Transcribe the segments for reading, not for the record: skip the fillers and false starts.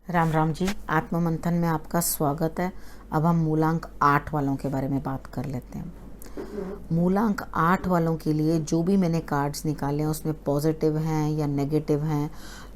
राम राम जी। आत्म मंथन में आपका स्वागत है। अब हम मूलांक 8 वालों के बारे में बात कर लेते हैं। मूलांक 8 वालों के लिए जो भी मैंने कार्ड्स निकाले हैं उसमें पॉजिटिव हैं या नेगेटिव हैं,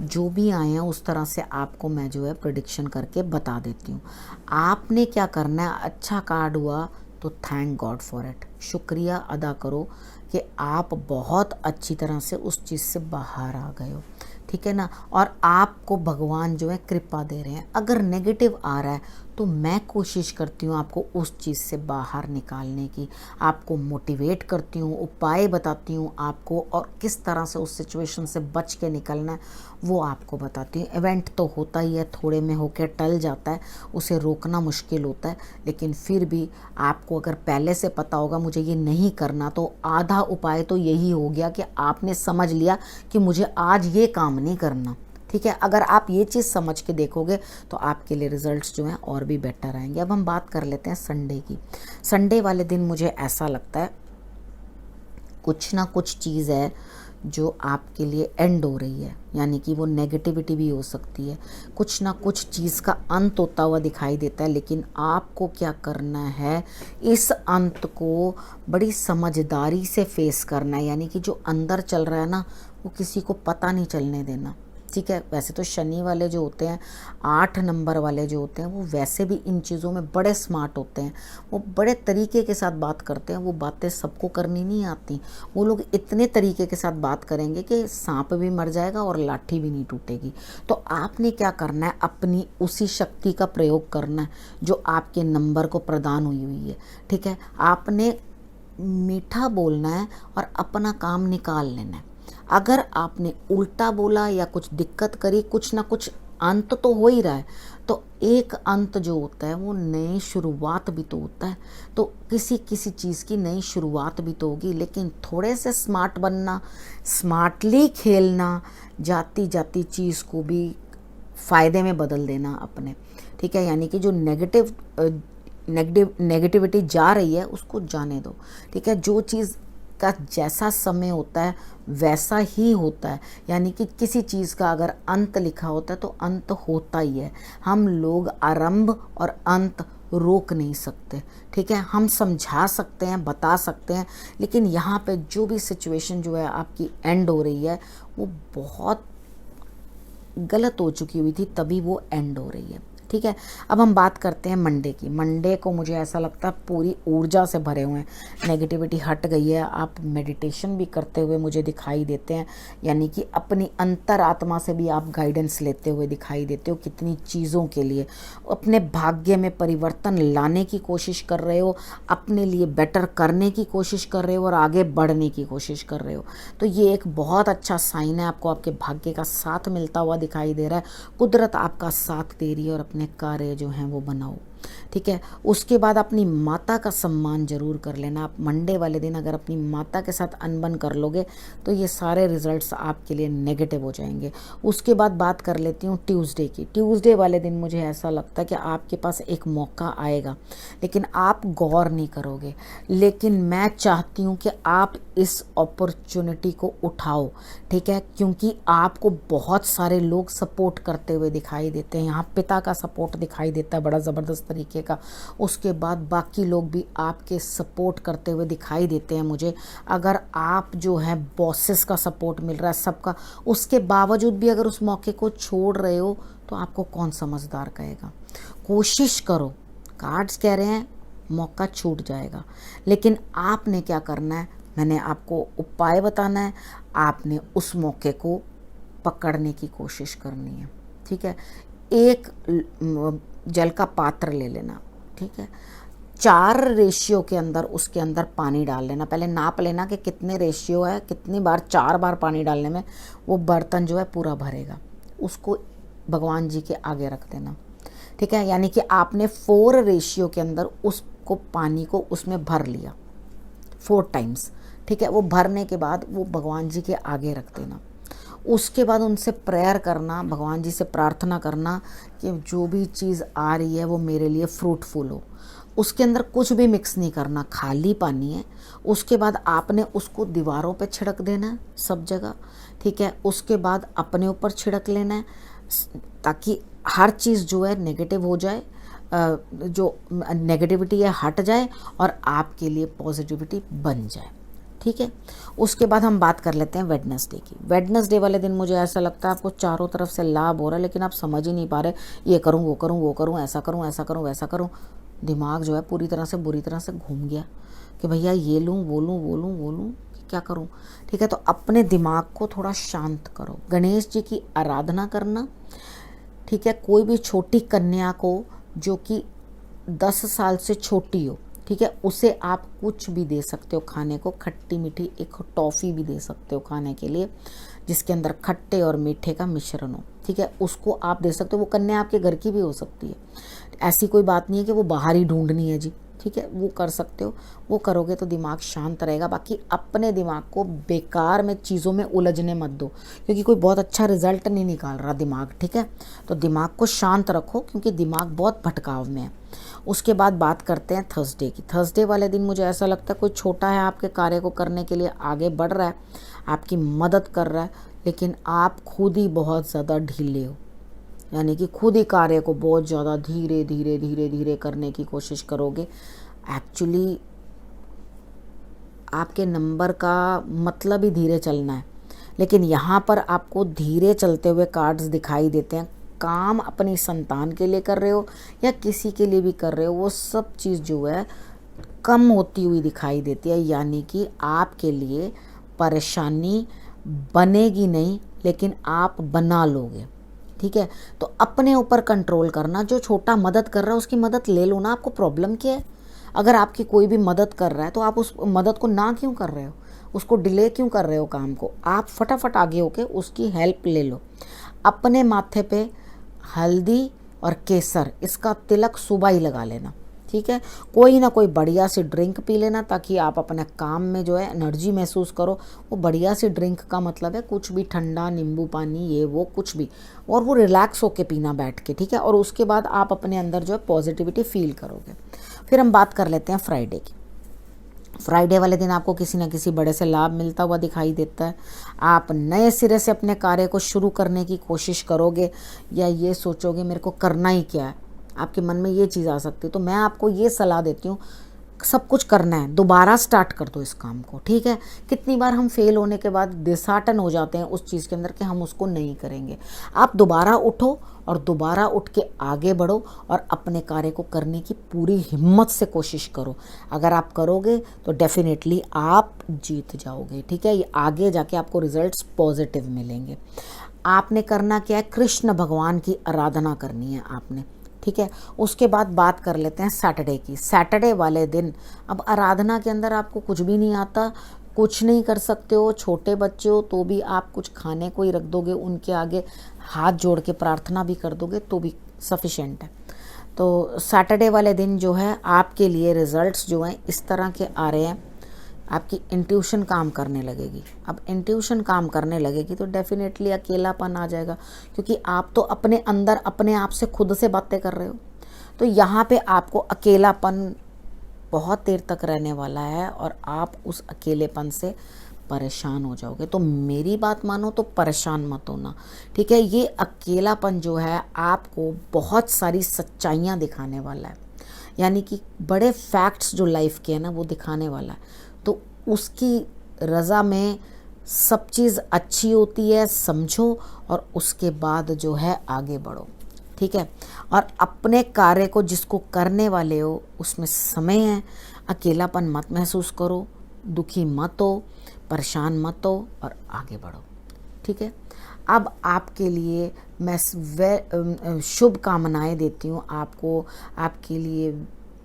जो भी आए हैं उस तरह से आपको मैं जो है प्रेडिक्शन करके बता देती हूँ। आपने क्या करना है, अच्छा कार्ड हुआ तो थैंक गॉड फॉर इट, शुक्रिया अदा करो कि आप बहुत अच्छी तरह से उस चीज़ से बाहर आ गए हो, ठीक है ना। और आपको भगवान जो है कृपा दे रहे हैं। अगर नेगेटिव आ रहा है तो मैं कोशिश करती हूँ आपको उस चीज़ से बाहर निकालने की, आपको मोटिवेट करती हूँ, उपाय बताती हूँ आपको, और किस तरह से उस सिचुएशन से बच के निकलना है वो आपको बताती हूँ। इवेंट तो होता ही है, थोड़े में होकर टल जाता है, उसे रोकना मुश्किल होता है, लेकिन फिर भी आपको अगर पहले से पता होगा मुझे ये नहीं करना, तो आधा उपाय तो यही हो गया कि आपने समझ लिया कि मुझे आज ये काम नहीं करना, ठीक है। अगर आप ये चीज़ समझ के देखोगे तो आपके लिए रिजल्ट्स जो हैं और भी बेटर आएंगे। अब हम बात कर लेते हैं संडे की। संडे वाले दिन मुझे ऐसा लगता है कुछ ना कुछ चीज़ है जो आपके लिए एंड हो रही है, यानी कि वो नेगेटिविटी भी हो सकती है, कुछ ना कुछ चीज़ का अंत होता हुआ दिखाई देता है। लेकिन आपको क्या करना है, इस अंत को बड़ी समझदारी से फेस करना है, यानी कि जो अंदर चल रहा है ना वो किसी को पता नहीं चलने देना, ठीक है। वैसे तो शनि वाले जो होते हैं, 8 नंबर वाले जो होते हैं, वो वैसे भी इन चीज़ों में बड़े स्मार्ट होते हैं, वो बड़े तरीके के साथ बात करते हैं। वो बातें सबको करनी नहीं आती, वो लोग इतने तरीके के साथ बात करेंगे कि सांप भी मर जाएगा और लाठी भी नहीं टूटेगी। तो आपने क्या करना है, अपनी उसी शक्ति का प्रयोग करना है जो आपके नंबर को प्रदान हुई हुई है, ठीक है। आपने मीठा बोलना है और अपना काम निकाल लेना है। अगर आपने उल्टा बोला या कुछ दिक्कत करी, कुछ ना कुछ अंत तो हो ही रहा है, तो एक अंत जो होता है वो नई शुरुआत भी तो होता है। तो किसी किसी चीज़ की नई शुरुआत भी तो होगी, लेकिन थोड़े से स्मार्ट बनना, स्मार्टली खेलना, जाती जाती चीज़ को भी फ़ायदे में बदल देना अपने, ठीक है। यानी कि जो नेगेटिविटी जा रही है उसको जाने दो, ठीक है। जो चीज़ का जैसा समय होता है वैसा ही होता है, यानी कि किसी चीज़ का अगर अंत लिखा होता है तो अंत होता ही है। हम लोग आरंभ और अंत रोक नहीं सकते, ठीक है। हम समझा सकते हैं, बता सकते हैं, लेकिन यहाँ पे जो भी सिचुएशन जो है आपकी एंड हो रही है वो बहुत गलत हो चुकी हुई थी, तभी वो एंड हो रही है, ठीक है। अब हम बात करते हैं मंडे की। मंडे को मुझे ऐसा लगता है पूरी ऊर्जा से भरे हुए हैं, नेगेटिविटी हट गई है। आप मेडिटेशन भी करते हुए मुझे दिखाई देते हैं, यानी कि अपनी अंतरात्मा से भी आप गाइडेंस लेते हुए दिखाई देते हो कितनी चीज़ों के लिए। अपने भाग्य में परिवर्तन लाने की कोशिश कर रहे हो, अपने लिए बेटर करने की कोशिश कर रहे हो और आगे बढ़ने की कोशिश कर रहे हो। तो ये एक बहुत अच्छा साइन है, आपको आपके भाग्य का साथ मिलता हुआ दिखाई दे रहा है, कुदरत आपका साथ दे रही है, और अपने कार्य जो हैं वो बनाओ, ठीक है। उसके बाद अपनी माता का सम्मान जरूर कर लेना। आप मंडे वाले दिन अगर अपनी माता के साथ अनबन कर लोगे तो ये सारे रिजल्ट्स आपके लिए नेगेटिव हो जाएंगे। उसके बाद बात कर लेती हूँ ट्यूसडे की। ट्यूसडे वाले दिन मुझे ऐसा लगता है कि आपके पास एक मौका आएगा, लेकिन आप गौर नहीं करोगे। लेकिन मैं चाहती हूँ कि आप इस अपॉर्चुनिटी को उठाओ, ठीक है, क्योंकि आपको बहुत सारे लोग सपोर्ट करते हुए दिखाई देते हैं। यहाँ पिता का सपोर्ट दिखाई देता है बड़ा ज़बरदस्त तरीके का। उसके बाद बाकी लोग भी आपके सपोर्ट करते हुए दिखाई देते हैं मुझे। अगर आप जो है बॉसेस का सपोर्ट मिल रहा है सबका, उसके बावजूद भी अगर उस मौके को छोड़ रहे हो तो आपको कौन समझदार कहेगा। कोशिश करो, कार्ड्स कह रहे हैं मौका छूट जाएगा, लेकिन आपने क्या करना है, मैंने आपको उपाय बताना है, आपने उस मौके को पकड़ने की कोशिश करनी है, ठीक है। एक जल का पात्र ले लेना, ठीक है, 4 रेशियो के अंदर उसके अंदर पानी डाल लेना। पहले नाप लेना कि कितने रेशियो है, कितनी बार, 4 बार पानी डालने में वो बर्तन जो है पूरा भरेगा। उसको भगवान जी के आगे रख देना, ठीक है। यानी कि आपने 4 रेशियो के अंदर उसको पानी को उसमें भर लिया 4 टाइम्स, ठीक है। वो भरने के बाद वो भगवान जी के आगे रख देना। उसके बाद उनसे प्रेयर करना, भगवान जी से प्रार्थना करना कि जो भी चीज़ आ रही है वो मेरे लिए फ्रूटफुल हो। उसके अंदर कुछ भी मिक्स नहीं करना, खाली पानी है। उसके बाद आपने उसको दीवारों पे छिड़क देना है सब जगह, ठीक है। उसके बाद अपने ऊपर छिड़क लेना है ताकि हर चीज़ जो है नेगेटिव हो जाए, जो नेगेटिविटी है हट जाए और आपके लिए पॉजिटिविटी बन जाए। ठीक है, उसके बाद हम बात कर लेते हैं वेडनेसडे की। वेडनेसडे वाले दिन मुझे ऐसा लगता है आपको चारों तरफ से लाभ हो रहा है, लेकिन आप समझ ही नहीं पा रहे, ये करूँ वो करूँ वो करूँ, ऐसा करूँ ऐसा करूँ वैसा करूँ। दिमाग जो है पूरी तरह से बुरी तरह से घूम गया कि भैया ये लूँ वो लूँ वो लूँ वो लूँ, क्या करूँ। ठीक है, तो अपने दिमाग को थोड़ा शांत करो। गणेश जी की आराधना करना। ठीक है, कोई भी छोटी कन्या को जो कि 10 साल से छोटी हो, ठीक है, उसे आप कुछ भी दे सकते हो खाने को, खट्टी मीठी एक टॉफ़ी भी दे सकते हो खाने के लिए जिसके अंदर खट्टे और मीठे का मिश्रण हो। ठीक है, उसको आप दे सकते हो। वो कन्या आपके घर की भी हो सकती है, ऐसी कोई बात नहीं है कि वो बाहर ही ढूंढनी है जी। ठीक है, वो कर सकते हो। वो करोगे तो दिमाग शांत रहेगा। बाकी अपने दिमाग को बेकार में चीज़ों में उलझने मत दो, क्योंकि कोई बहुत अच्छा रिजल्ट नहीं निकाल रहा दिमाग। ठीक है, तो दिमाग को शांत रखो क्योंकि दिमाग बहुत भटकाव में है। उसके बाद बात करते हैं थर्सडे की। थर्सडे वाले दिन मुझे ऐसा लगता है कोई छोटा है आपके कार्य को करने के लिए आगे बढ़ रहा है, आपकी मदद कर रहा है, लेकिन आप खुद ही बहुत ज़्यादा ढीले हो। यानी कि खुद ही कार्य को बहुत ज़्यादा धीरे धीरे धीरे धीरे करने की कोशिश करोगे। एक्चुअली आपके नंबर का मतलब ही धीरे चलना है, लेकिन यहाँ पर आपको धीरे चलते हुए कार्ड्स दिखाई देते हैं। काम अपनी संतान के लिए कर रहे हो या किसी के लिए भी कर रहे हो, वो सब चीज़ जो है कम होती हुई दिखाई देती है। यानी कि आपके लिए परेशानी बनेगी नहीं, लेकिन आप बना लोगे। ठीक है, तो अपने ऊपर कंट्रोल करना। जो छोटा मदद कर रहा है उसकी मदद ले लो ना। आपको प्रॉब्लम क्या है? अगर आपकी कोई भी मदद कर रहा है तो आप उस मदद को ना क्यों कर रहे हो, उसको डिले क्यों कर रहे हो काम को? आप फटाफट आगे होके उसकी हेल्प ले लो। अपने माथे पे हल्दी और केसर इसका तिलक सुबह ही लगा लेना। ठीक है, कोई ना कोई बढ़िया सी ड्रिंक पी लेना ताकि आप अपने काम में जो है एनर्जी महसूस करो। वो बढ़िया सी ड्रिंक का मतलब है कुछ भी ठंडा, नींबू पानी, ये वो कुछ भी, और वो रिलैक्स होके पीना बैठ के। ठीक है, और उसके बाद आप अपने अंदर जो है पॉजिटिविटी फील करोगे। फिर हम बात कर लेते हैं फ्राइडे की। फ्राइडे वाले दिन आपको किसी न किसी बड़े से लाभ मिलता हुआ दिखाई देता है। आप नए सिरे से अपने कार्य को शुरू करने की कोशिश करोगे या ये सोचोगे मेरे को करना ही क्या है, आपके मन में ये चीज़ आ सकती है। तो मैं आपको ये सलाह देती हूँ, सब कुछ करना है, दोबारा स्टार्ट कर दो इस काम को। ठीक है, कितनी बार हम फेल होने के बाद डिसहार्टन हो जाते हैं उस चीज़ के अंदर कि हम उसको नहीं करेंगे। आप दोबारा उठो और दोबारा उठ के आगे बढ़ो और अपने कार्य को करने की पूरी हिम्मत से कोशिश करो। अगर आप करोगे तो डेफिनेटली आप जीत जाओगे। ठीक है, ये आगे जाके आपको रिजल्ट्स पॉजिटिव मिलेंगे। आपने करना क्या है? कृष्ण भगवान की आराधना करनी है आपने। ठीक है, उसके बाद बात कर लेते हैं सैटरडे की। सैटरडे वाले दिन अब आराधना के अंदर आपको कुछ भी नहीं आता, कुछ नहीं कर सकते हो। छोटे बच्चे हो तो भी आप कुछ खाने को ही रख दोगे, उनके आगे हाथ जोड़ के प्रार्थना भी कर दोगे तो भी सफिशेंट है। तो सैटरडे वाले दिन जो है आपके लिए रिजल्ट्स जो हैं इस तरह के आ रहे हैं। आपकी इंट्यूशन काम करने लगेगी। अब इंट्यूशन काम करने लगेगी तो डेफिनेटली अकेलापन आ जाएगा, क्योंकि आप तो अपने अंदर अपने आप से खुद से बातें कर रहे हो। तो यहाँ पे आपको अकेलापन बहुत देर तक रहने वाला है और आप उस अकेलेपन से परेशान हो जाओगे। तो मेरी बात मानो तो परेशान मत होना। ठीक है, ये अकेलापन जो है आपको बहुत सारी सच्चाइयाँ दिखाने वाला है, यानी कि बड़े फैक्ट्स जो लाइफ के हैं ना वो दिखाने वाला है। तो उसकी रज़ा में सब चीज़ अच्छी होती है, समझो और उसके बाद जो है आगे बढ़ो। ठीक है, और अपने कार्य को जिसको करने वाले हो उसमें समय है। अकेलापन मत महसूस करो, दुखी मत हो, परेशान मत हो और आगे बढ़ो। ठीक है, अब आपके लिए मैं शुभ कामनाएं देती हूँ आपको, आपके लिए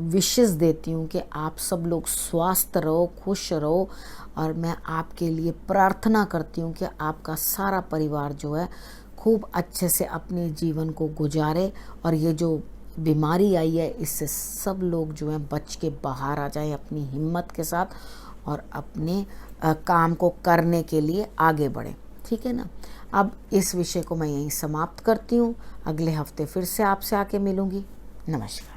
विशेस देती हूँ कि आप सब लोग स्वस्थ रहो, खुश रहो, और मैं आपके लिए प्रार्थना करती हूँ कि आपका सारा परिवार जो है खूब अच्छे से अपने जीवन को गुजारे और ये जो बीमारी आई है इससे सब लोग जो हैं बच के बाहर आ जाए अपनी हिम्मत के साथ और अपने काम को करने के लिए आगे बढ़ें। ठीक है ना। अब इस विषय को मैं यहीं समाप्त करती हूँ। अगले हफ्ते फिर से आपसे आके मिलूँगी। नमस्कार।